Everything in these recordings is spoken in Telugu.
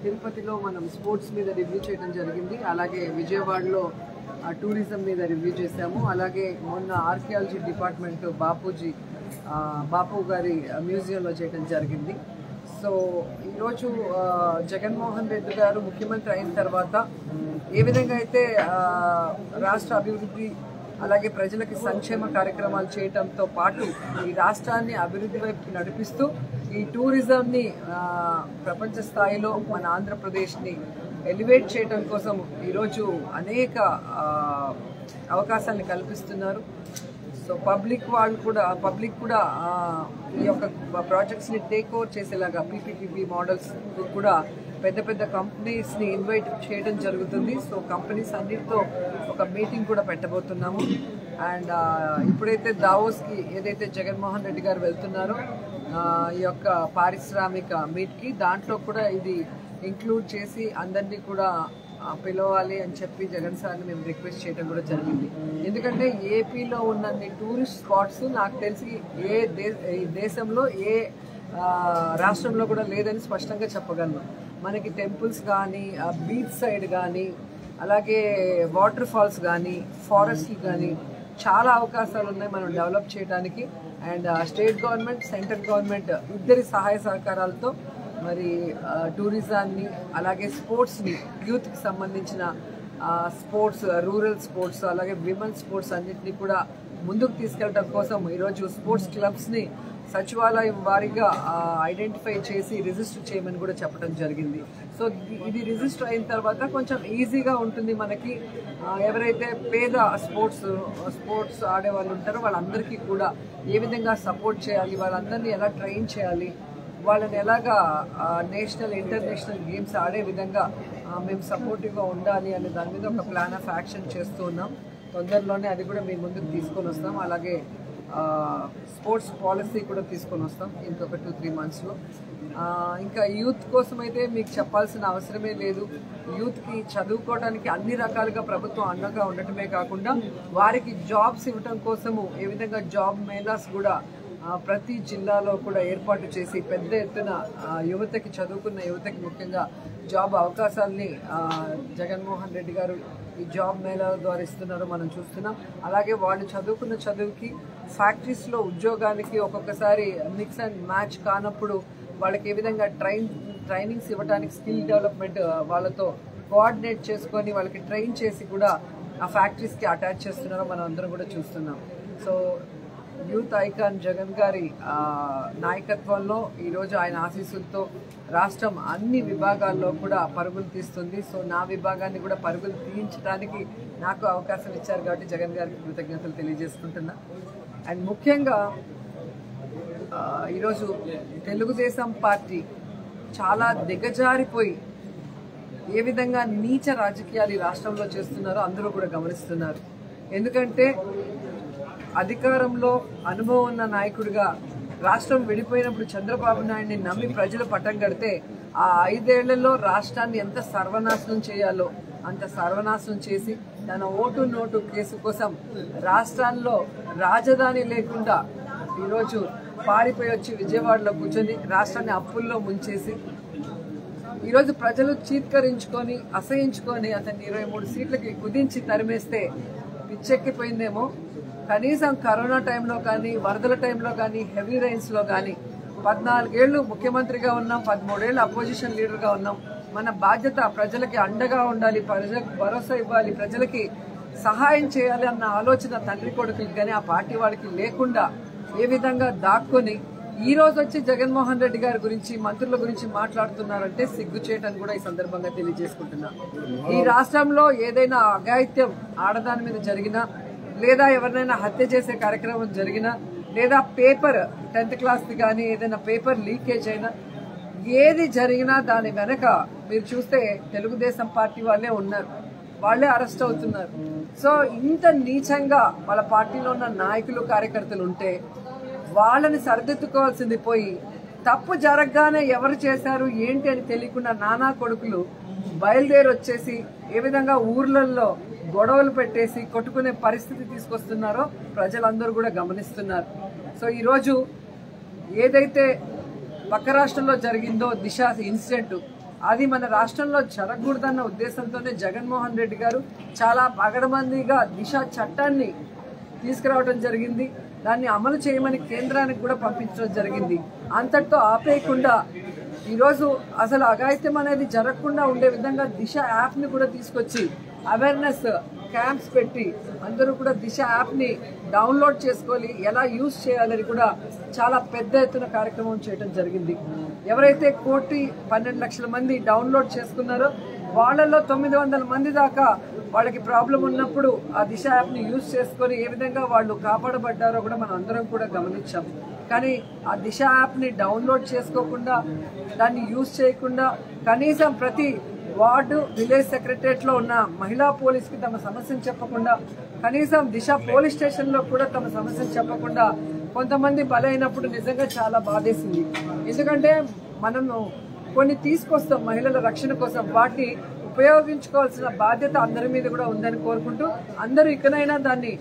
తిరుపతిలో మనం స్పోర్ట్స్ మీద రివ్యూ చేయడం జరిగింది. అలాగే విజయవాడలో టూరిజం మీద రివ్యూ చేశాము. అలాగే మొన్న ఆర్కియాలజీ డిపార్ట్మెంట్ బాపు గారి మ్యూజియంలో చేయడం జరిగింది. సో ఈరోజు జగన్మోహన్ రెడ్డి గారు ముఖ్యమంత్రి అయిన తర్వాత ఏ విధంగా అయితే రాష్ట్ర అభివృద్ధి అలాగే ప్రజలకి సంక్షేమ కార్యక్రమాలు చేయడంతో పాటు ఈ రాష్ట్రాన్ని అభివృద్ధి వైపు నడిపిస్తూ ఈ టూరిజంని ప్రపంచ స్థాయిలో మన ఆంధ్రప్రదేశ్ని ఎలివేట్ చేయడం కోసం ఈరోజు అనేక అవకాశాలను కల్పిస్తున్నారు. సో పబ్లిక్ కూడా ఈ యొక్క ప్రాజెక్ట్స్ని టేక్ ఓవర్ చేసేలాగా పీపీపీ మోడల్స్ కూడా పెద్ద పెద్ద కంపెనీస్ని ఇన్వైట్ చేయడం జరుగుతుంది. సో కంపెనీస్ అన్నిటితో ఒక మీటింగ్ కూడా పెట్టబోతున్నాము. అండ్ ఇప్పుడైతే దావోస్కి ఏదైతే జగన్మోహన్ రెడ్డి గారు వెళ్తున్నారో ఈ యొక్క పారిశ్రామిక మీట్కి, దాంట్లో కూడా ఇది ఇంక్లూడ్ చేసి అందరినీ కూడా పిలవాలి అని చెప్పి జగన్ సార్ని మేము రిక్వెస్ట్ చేయడం కూడా జరిగింది. ఎందుకంటే ఏపీలో ఉన్నన్ని టూరిస్ట్ స్పాట్స్ నాకు తెలిసి ఈ దేశంలో ఏ రాష్ట్రంలో కూడా లేదని స్పష్టంగా చెప్పగలను. మనకి టెంపుల్స్ కానీ, బీచ్ సైడ్ కానీ, అలాగే వాటర్ ఫాల్స్ కానీ, ఫారెస్ట్లు కానీ చాలా అవకాశాలు ఉన్నాయి మనం డెవలప్ చేయడానికి. And state government, central government ఇద్దరి సహాయ సహకారాలతో మరి టూరిజాన్ని అలాగే స్పోర్ట్స్ని, యూత్కి సంబంధించిన స్పోర్ట్స్, రూరల్ స్పోర్ట్స్ అలాగే విమెన్ స్పోర్ట్స్ అన్నింటినీ కూడా ముందుకు తీసుకెళ్ళడం కోసం ఈరోజు స్పోర్ట్స్ క్లబ్స్ని సచివాలయం వారీగా ఐడెంటిఫై చేసి రిజిస్టర్ చేయమని కూడా చెప్పడం జరిగింది. సో ఇది రిజిస్టర్ అయిన తర్వాత కొంచెం ఈజీగా ఉంటుంది మనకి. ఎవరైతే పేద స్పోర్ట్స్ ఆడే వాళ్ళు ఉంటారో వాళ్ళందరికీ కూడా ఏ విధంగా సపోర్ట్ చేయాలి, వాళ్ళందరినీ ఎలా ట్రైన్ చేయాలి, వాళ్ళని ఎలాగా నేషనల్ ఇంటర్నేషనల్ గేమ్స్ ఆడే విధంగా మేము సపోర్టివ్గా ఉండాలి అనే దాని మీద ఒక ప్లాన్ ఆఫ్ యాక్షన్ చేస్తూ ఉన్నాం. తొందరలోనే అది కూడా మేము ముందుకు తీసుకొని వస్తాం. అలాగే స్పోర్ట్స్ పాలసీ కూడా తీసుకొని వస్తాం ఇంకొక 2-3 మంత్స్లో. ఇంకా యూత్ కోసం అయితే మీకు చెప్పాల్సిన అవసరమే లేదు. యూత్కి చదువుకోవడానికి అన్ని రకాలుగా ప్రభుత్వం అండగా ఉండటమే కాకుండా వారికి జాబ్స్ ఇవ్వటం కోసము ఏ విధంగా జాబ్ మేళాస్ కూడా ప్రతి జిల్లాలో కూడా ఏర్పాటు చేసి పెద్ద ఎత్తున యువతకి, చదువుకున్న యువతకి ముఖ్యంగా జాబ్ అవకాశాలని జగన్మోహన్ రెడ్డి గారు ఈ జాబ్ మేళాల ద్వారా ఇస్తున్నారో మనం చూస్తున్నాం. అలాగే వాళ్ళు చదువుకున్న చదువుకి ఫ్యాక్టరీస్లో ఉద్యోగానికి ఒక్కొక్కసారి మిక్స్ అండ్ మ్యాచ్ కానప్పుడు వాళ్ళకి ఏ విధంగా ట్రైనింగ్స్ ఇవ్వడానికి స్కిల్ డెవలప్మెంట్ వాళ్ళతో కోఆర్డినేట్ చేసుకొని వాళ్ళకి ట్రైన్ చేసి కూడా ఆ ఫ్యాక్టరీస్కి అటాచ్ చేస్తున్నారో మనం అందరం కూడా చూస్తున్నాం. సో యూత్ ఐకాన్ జగన్ గారి నాయకత్వంలో ఈరోజు ఆయన ఆశీస్సులతో రాష్ట్రం అన్ని విభాగాల్లో కూడా పరుగులు తీస్తుంది. సో నా విభాగాన్ని కూడా పరుగులు తీయించడానికి నాకు అవకాశం ఇచ్చారు కాబట్టి జగన్ గారికి కృతజ్ఞతలు తెలియజేసుకుంటున్నా. అండ్ ముఖ్యంగా ఈరోజు తెలుగుదేశం పార్టీ చాలా దిగజారిపోయి ఏ విధంగా నీచ రాజకీయాలు ఈ రాష్ట్రంలో చేస్తున్నారో అందరూ కూడా గమనిస్తున్నారు. ఎందుకంటే అధికారంలో అనుభవం ఉన్న నాయకుడిగా రాష్ట్రం విడిపోయినప్పుడు చంద్రబాబు నాయుడిని నమ్మి ప్రజలు పట్టం కడితే ఆ 5 ఏళ్లలో రాష్ట్రాన్ని ఎంత సర్వనాశనం చేయాలో అంత సర్వనాశనం చేసి తన ఓటు నోటు కేసు కోసం రాష్ట్రాల్లో రాజధాని లేకుండా ఈరోజు పారిపోయి వచ్చి విజయవాడలో కూర్చొని రాష్ట్రాన్ని అప్పుల్లో ముంచేసి ఈరోజు ప్రజలు చీత్కరించుకొని అసహించుకొని అతన్ని 23 సీట్లకి కుదించి తరిమేస్తే పిచ్చెక్కిపోయిందేమో. కనీసం కరోనా టైంలో కానీ, వరదల టైంలో కానీ, హెవీ రైన్స్లో కానీ 14 ఏళ్ళు ముఖ్యమంత్రిగా ఉన్నాం, 13 ఏళ్ళు అపోజిషన్ లీడర్గా ఉన్నాం. మన బాధ్యత ప్రజలకి అండగా ఉండాలి, ప్రజలకు భరోసా ఇవ్వాలి, ప్రజలకి సహాయం చేయాలి అన్న ఆలోచన తండ్రి కొడుకులకి కానీ ఆ పార్టీ వాళ్ళకి లేకుండా ఏ విధంగా దాక్కొని ఈ రోజు వచ్చి జగన్మోహన్ రెడ్డి గారి గురించి, మంత్రుల గురించి మాట్లాడుతున్నారంటే సిగ్గుచేయటని కూడా ఈ సందర్భంగా తెలియజేసుకుంటున్నా. ఈ రాష్ట్రంలో ఏదైనా అఘాయిత్యం ఆడదాని మీద జరిగినా, లేదా ఎవరినైనా హత్య చేసే కార్యక్రమం జరిగినా, లేదా పేపర్ 10th క్లాస్ది కానీ ఏదైనా పేపర్ లీకేజ్ అయినా, ఏది జరిగినా దాని వెనక మీరు చూస్తే తెలుగుదేశం పార్టీ వాళ్ళే ఉన్నారు, వాళ్ళే అరెస్ట్ అవుతున్నారు. సో ఇంత నీచంగా వాళ్ళ పార్టీలో ఉన్న నాయకులు, కార్యకర్తలు ఉంటే వాళ్ళని సరిదిద్దుకోవాల్సింది పోయి తప్పు జరగగానే ఎవరు చేశారు ఏంటి అని తెలియకుండా నానా కొడుకులు బయలుదేరి వచ్చేసి ఏ విధంగా ఊర్లలో గొడవలు పెట్టేసి కొట్టుకునే పరిస్థితి తీసుకొస్తున్నారో ప్రజలందరూ కూడా గమనిస్తున్నారు. సో ఈరోజు ఏదైతే పక్క రాష్ట్రంలో జరిగిందో దిశ ఇన్సిడెంట్, అది మన రాష్ట్రంలో జరగకూడదన్న ఉద్దేశంతోనే జగన్మోహన్ రెడ్డి గారు చాలా పగడబందీగా దిశ చట్టాన్ని తీసుకురావడం జరిగింది. దాన్ని అమలు చేయమని కేంద్రానికి కూడా పంపించడం జరిగింది. అంతటితో ఆపేయకుండా ఈరోజు అసలు అఘాయిత్యం అనేది జరగకుండా ఉండే విధంగా దిశ యాప్ని కూడా తీసుకొచ్చి అవేర్నెస్ క్యాంప్స్ పెట్టి అందరూ కూడా దిశ యాప్ని డౌన్లోడ్ చేసుకోవాలి, ఎలా యూజ్ చేయాలని కూడా చాలా పెద్ద ఎత్తున కార్యక్రమం చేయడం జరిగింది. ఎవరైతే 1,12,00,000 మంది డౌన్లోడ్ చేసుకున్నారో వాళ్ళల్లో 900 మంది దాకా వాళ్ళకి ప్రాబ్లం ఉన్నప్పుడు ఆ దిశ యాప్ని యూజ్ చేసుకొని ఏ విధంగా వాళ్ళు కాపాడబడ్డారో కూడా మనం అందరం కూడా గమనించాం. కానీ ఆ దిశ యాప్ని డౌన్లోడ్ చేసుకోకుండా, దాన్ని యూజ్ చేయకుండా, కనీసం ప్రతి వార్డు విలేజ్ సెక్రటరియట్లో ఉన్న మహిళా పోలీస్కి తమ సమస్యను చెప్పకుండా, కనీసం దిశ పోలీస్ స్టేషన్లో కూడా తమ సమస్యను చెప్పకుండా కొంతమంది బలైనప్పుడు నిజంగా చాలా బాధేసింది. ఎందుకంటే మనము కొన్ని తీసుకొస్తాం మహిళల రక్షణ కోసం, వాటిని ఉపయోగించుకోవాల్సిన బాధ్యత అందరి మీద కూడా ఉందని కోరుకుంటూ అందరూ ఇకనైనా దాన్ని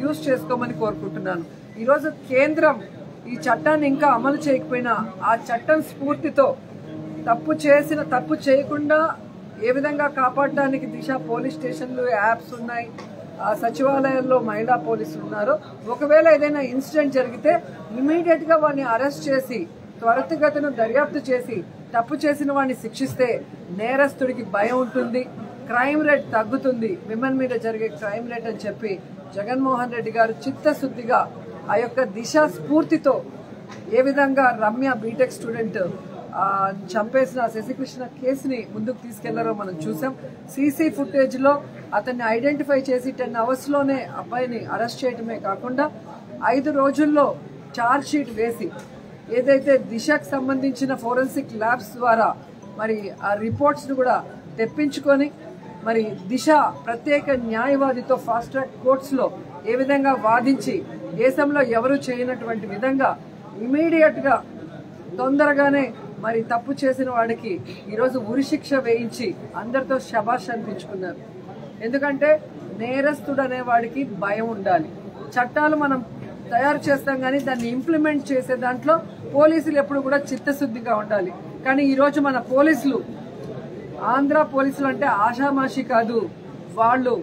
యూజ్ చేసుకోమని కోరుకుంటున్నాను. ఈరోజు కేంద్రం ఈ చట్టాన్ని ఇంకా అమలు చేయకపోయినా ఆ చట్టం స్ఫూర్తితో తప్పు చేయకుండా ఏ విధంగా కాపాడడానికి దిశ పోలీస్ స్టేషన్లు యాప్స్ ఉన్నాయి, సచివాలయాల్లో మహిళా పోలీసులు ఉన్నారు. ఒకవేళ ఏదైనా ఇన్సిడెంట్ జరిగితే ఇమీడియట్ గా వాడిని అరెస్ట్ చేసి త్వరితగతిన దర్యాప్తు చేసి తప్పు చేసిన వాడిని శిక్షిస్తే నేరస్తుడికి భయం ఉంటుంది, క్రైమ్ రేట్ తగ్గుతుంది, విమెన్ మీద జరిగే క్రైమ్ రేట్ అని చెప్పి జగన్మోహన్ రెడ్డి గారు చిత్తశుద్ధిగా ఆ యొక్క దిశ స్ఫూర్తితో ఏ విధంగా రమ్య బీటెక్ స్టూడెంట్ చంపేసిన శశికృష్ణ కేసుని ముందుకు తీసుకెళ్లారో మనం చూసాం. సీసీ ఫుటేజ్ లో అతన్ని ఐడెంటిఫై చేసి 10 hours లోనే అబ్బాయిని అరెస్ట్ చేయడమే కాకుండా 5 రోజుల్లో ఛార్జ్ షీట్ వేసి ఏదైతే దిశకు సంబంధించిన ఫోరెన్సిక్ ల్యాబ్స్ ద్వారా మరి ఆ రిపోర్ట్స్ ను కూడా తెప్పించుకొని మరి దిశ ప్రత్యేక న్యాయవాదితో ఫాస్ట్ ట్రాక్ కోర్ట్స్ లో ఏ విధంగా వాదించి దేశంలో ఎవరు చేయనటువంటి విధంగా ఇమీడియట్ గా తొందరగానే మరి తప్పు చేసిన వాడికి ఈరోజు ఉరిశిక్ష వేయించి అందరితో శభాష్ అనిపించుకున్నారు. ఎందుకంటే నేరస్తుడు అనే వాడికి భయం ఉండాలి. చట్టాలు మనం తయారు చేస్తాం కానీ దాన్ని ఇంప్లిమెంట్ చేసే దాంట్లో పోలీసులు ఎప్పుడు కూడా చిత్తశుద్ధిగా ఉండాలి. కానీ ఈరోజు మన పోలీసులు, ఆంధ్ర పోలీసులు అంటే ఆషామాషి కాదు, వాళ్ళు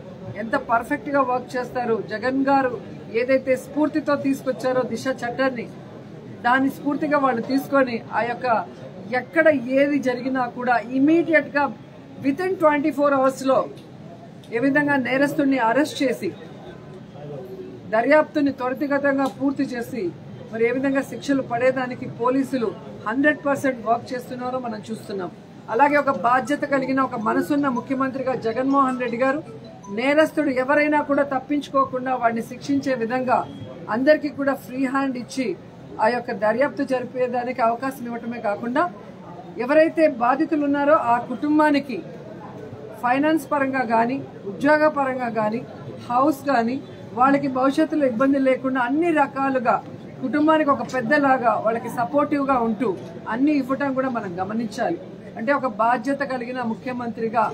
ఎంత పర్ఫెక్ట్ గా వర్క్ చేస్తారు. జగన్ గారు ఏదైతే స్ఫూర్తితో తీసుకొచ్చారో దిశ చట్టాన్ని, దాని స్ఫూర్తిగా వాళ్ళు తీసుకొని ఆ యొక్క ఎక్కడ ఏది జరిగినా కూడా ఇమీడియట్ గా వితిన్ 24 hours లో ఏ విధంగా నేరస్తుడిని అరెస్ట్ చేసి దర్యాప్తుని త్వరితగతంగా పూర్తి చేసి మరి ఏ విధంగా శిక్షలు పడేదానికి పోలీసులు 100% వర్క్ చేస్తున్నారో మనం చూస్తున్నాం. అలాగే ఒక బాధ్యత కలిగిన ఒక మనసున్న ముఖ్యమంత్రిగా జగన్మోహన్ రెడ్డి గారు నేరస్తుడు ఎవరైనా కూడా తప్పించుకోకుండా వాడిని శిక్షించే విధంగా అందరికీ కూడా ఫ్రీ హ్యాండ్ ఇచ్చి ఆ యొక్క దర్యాప్తు జరిపేదానికి అవకాశం ఇవ్వటమే కాకుండా ఎవరైతే బాధితులు ఉన్నారో ఆ కుటుంబానికి ఫైనాన్స్ పరంగా కానీ, ఉద్యోగ పరంగా కానీ, హౌస్ కానీ, వాళ్ళకి భవిష్యత్తులో ఇబ్బంది లేకుండా అన్ని రకాలుగా కుటుంబానికి ఒక పెద్దలాగా వాళ్ళకి సపోర్టివ్ గా ఉంటూ అన్ని ఇవ్వటం కూడా మనం గమనించాలి. అంటే ఒక బాధ్యత కలిగిన ముఖ్యమంత్రిగా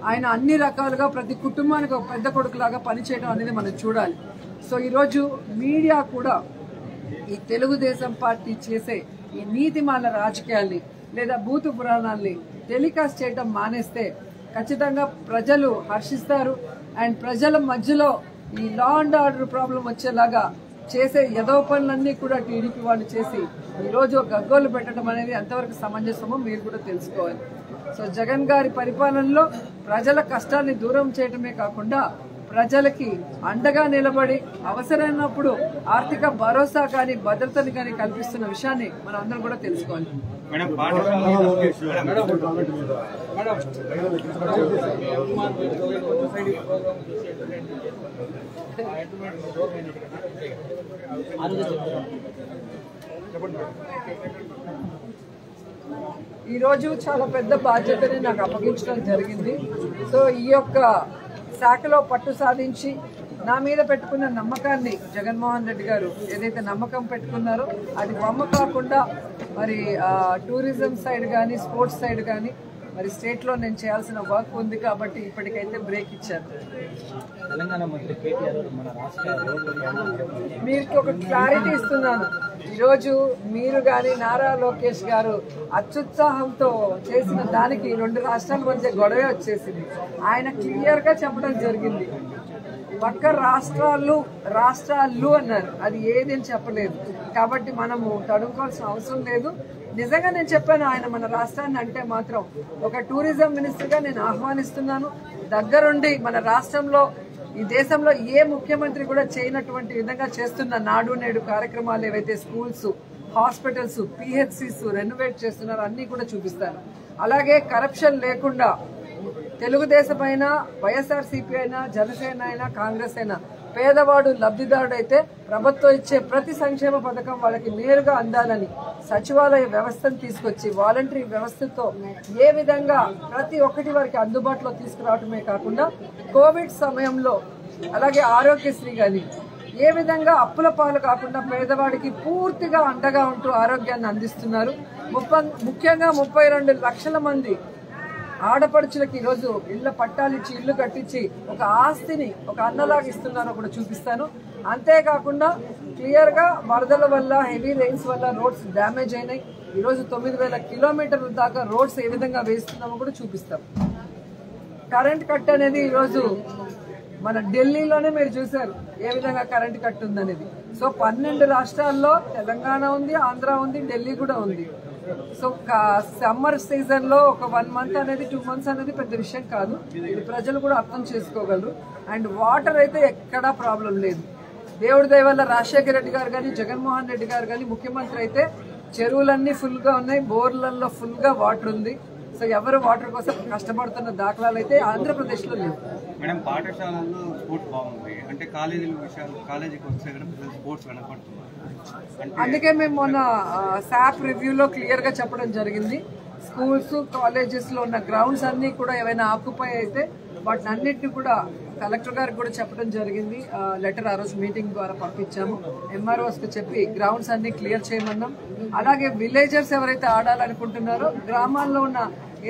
ఆయన అన్ని రకాలుగా ప్రతి కుటుంబానికి ఒక పెద్ద కొడుకులాగా పనిచేయడం అనేది మనం చూడాలి. సో ఈరోజు మీడియా కూడా ఈ తెలుగుదేశం పార్టీ చేసే ఈ నీతిమాల రాజకీయాల్ని లేదా భూత పురాణాల్ని టెలికాస్ట్ చేయడం మానేస్తే ఖచ్చితంగా ప్రజలు హర్షిస్తారు. అండ్ ప్రజల మధ్యలో ఈ లా అండ్ ఆర్డర్ ప్రాబ్లం వచ్చేలాగా చేసే ఎదవ పనులన్నీ కూడా టీడీపీ వాళ్ళు చేసి ఈరోజు గగ్గోలు పెట్టడం అనేది ఎంతవరకు సమంజసమో మీరు కూడా తెలుసుకోవాలి. సో జగన్ గారి పరిపాలనలో ప్రజల కష్టాన్ని దూరం చేయడమే కాకుండా ప్రజలకి అండగా నిలబడి అవసరమైనప్పుడు ఆర్థిక భరోసా కానీ భద్రతని కానీ కల్పిస్తున్న విషయాన్ని మనం అందరం కూడా తెలుసుకోవాలి. ఈరోజు చాలా పెద్ద బాధ్యతని నాకు అప్పగించడం జరిగింది. సో ఈ యొక్క శాఖలో పట్టు సాధించి నా మీద పెట్టుకున్న నమ్మకాన్ని జగన్మోహన్ రెడ్డి గారు ఏదైతే నమ్మకం పెట్టుకున్నారో అది బొమ్మ కాకుండా మరి టూరిజం సైడ్ కానీ, స్పోర్ట్స్ సైడ్ కానీ మరి స్టేట్ లో నేను చేయాల్సిన వర్క్ ఉంది కాబట్టి ఇప్పటికైతే బ్రేక్ ఇచ్చారు. మీకు ఒక క్లారిటీ ఇస్తున్నాను, ఈరోజు మీరు కానీ నారా లోకేష్ గారు అత్యుత్సాహంతో చేసిన దానికి 2 రాష్ట్రాల మధ్య గొడవ వచ్చేసింది. ఆయన క్లియర్ గా చెప్పడం జరిగింది, పక్క రాష్ట్రాలు అన్నారు, అది ఏది అని చెప్పలేదు. కాబట్టి మనము తడుముకోవాల్సిన అవసరం లేదు. నిజంగా నేను చెప్పాను, ఆయన మన రాష్ట్రాన్ని అంటే మాత్రం ఒక టూరిజం మినిస్టర్గా నేను ఆహ్వానిస్తున్నాను. దగ్గరుండి మన రాష్ట్రంలో, ఈ దేశంలో ఏ ముఖ్యమంత్రి కూడా చేయనటువంటి విధంగా చేస్తున్న నాడు నేడు కార్యక్రమాలు ఏవైతే స్కూల్స్, హాస్పిటల్స్, పిహెచ్సిస్ రెనోవేట్ చేస్తున్నారో అన్ని కూడా చూపిస్తాను. అలాగే కరప్షన్ లేకుండా తెలుగుదేశం అయినా, వైఎస్ఆర్సీపీ అయినా, జనసేన అయినా, కాంగ్రెస్ అయినా పేదవాడు లబ్ధిదారుడు అయితే ప్రభుత్వం ఇచ్చే ప్రతి సంక్షేమ పథకం వాళ్ళకి నేరుగా అందాలని సచివాలయ వ్యవస్థను తీసుకొచ్చి వాలంటరీ వ్యవస్థతో ఏ విధంగా ప్రతి ఒక్కటి వారికి అందుబాటులో తీసుకురావటమే కాకుండా కోవిడ్ సమయంలో అలాగే ఆరోగ్యశ్రీ కానీ ఏ విధంగా అప్పుల పాలు కాకుండా పేదవాడికి పూర్తిగా అండగా ఉంటూ ఆరోగ్యాన్ని అందిస్తున్నారు. ముఖ్యంగా 32 లక్షల మంది ఆడపడుచులకి ఈరోజు ఇళ్ల పట్టాలిచ్చి ఇల్లు కట్టించి ఒక ఆస్తిని ఒక అన్నలాగా ఇస్తున్నారో కూడా చూపిస్తాను. అంతేకాకుండా క్లియర్ గా వరదల వల్ల, హెవీ రెయిన్స్ వల్ల రోడ్స్ డ్యామేజ్ అయినాయి. ఈరోజు 9,000 కిలోమీటర్ల దాకా రోడ్స్ ఏ విధంగా వేస్తున్నామో కూడా చూపిస్తాం. కరెంట్ కట్ అనేది ఈరోజు మన ఢిల్లీలోనే మీరు చూశారు ఏ విధంగా కరెంట్ కట్ ఉందనేది. సో 12 రాష్ట్రాల్లో తెలంగాణ ఉంది, ఆంధ్ర ఉంది, ఢిల్లీ కూడా ఉంది. సో సమ్మర్ సీజన్ లో ఒక 1 మంత్ అనేది 2 మంత్స్ అనేది పెద్ద విషయం కాదు, ఇది ప్రజలు కూడా అర్థం చేసుకోగలరు. అండ్ వాటర్ అయితే ఎక్కడా ప్రాబ్లం లేదు. దేవుడి దయ వల్ల రాజశేఖర రెడ్డి గారు కానీ, జగన్మోహన్ రెడ్డి గారు కానీ ముఖ్యమంత్రి అయితే చెరువులన్నీ ఫుల్ గా ఉన్నాయి, బోర్లలో ఫుల్ గా వాటర్ ఉంది. సో ఎవరు వాటర్ కోసం కష్టపడుతున్న దాఖలాలు అయితే ఆంధ్రప్రదేశ్ లో లేవు. మేడం, పాఠశాలల్లో స్పోర్ట్స్ బాగుంది అంటే కాలేజీకి వస్తే స్పోర్ట్స్ కనపడుతుంది. అందుకే మేము మొన్న శాప్ రివ్యూలో క్లియర్ గా చెప్పడం జరిగింది, స్కూల్స్, కాలేజెస్ లో ఉన్న గ్రౌండ్స్ అన్ని కూడా ఏవైనా ఆక్యుపై అయితే వాటిని అన్నిటిని కూడా కలెక్టర్ గారికి కూడా చెప్పడం జరిగింది. లెటర్ ఆ రోజు మీటింగ్ ద్వారా పంపించాము. ఎంఆర్ఓస్ కు చెప్పి గ్రౌండ్స్ అన్ని క్లియర్ చేయమన్నాం. అలాగే విలేజర్స్ ఎవరైతే ఆడాలనుకుంటున్నారో గ్రామాల్లో ఉన్న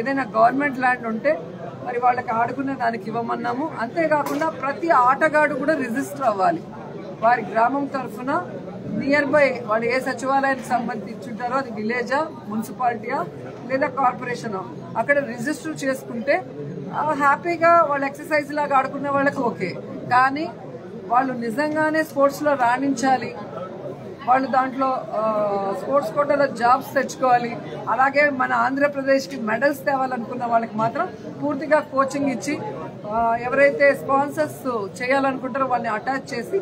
ఏదైనా గవర్నమెంట్ ల్యాండ్ ఉంటే మరి వాళ్ళకి ఆడుకునే దానికి ఇవ్వమన్నాము. అంతేకాకుండా ప్రతి ఆటగాడు కూడా రిజిస్టర్ అవ్వాలి. వారి గ్రామం తరఫున నియర్ బై వాళ్ళు ఏ సచివాలయానికి సంబంధించుంటారో, అది విలేజా, మున్సిపాలిటీయా లేదా కార్పొరేషన్, అక్కడ రిజిస్టర్ చేసుకుంటే హ్యాపీగా వాళ్ళు ఎక్సర్సైజ్ లాగా ఆడుకునే వాళ్ళకి ఓకే. కానీ వాళ్ళు నిజంగానే స్పోర్ట్స్ లో రాణించాలి, వాళ్ళు దాంట్లో స్పోర్ట్స్ కోటాలో జాబ్స్ తెచ్చుకోవాలి, అలాగే మన ఆంధ్రప్రదేశ్ కి మెడల్స్ తేవాలనుకున్న వాళ్ళకి మాత్రం పూర్తిగా కోచింగ్ ఇచ్చి ఎవరైతే స్పాన్సర్స్ చేయాలనుకుంటారో వాళ్ళని అటాచ్ చేసి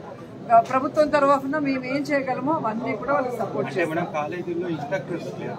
ప్రభుత్వం తరఫున మేము ఏం చేయగలమో అవన్నీ కూడా వాళ్ళకి సపోర్ట్ చేస్తాం.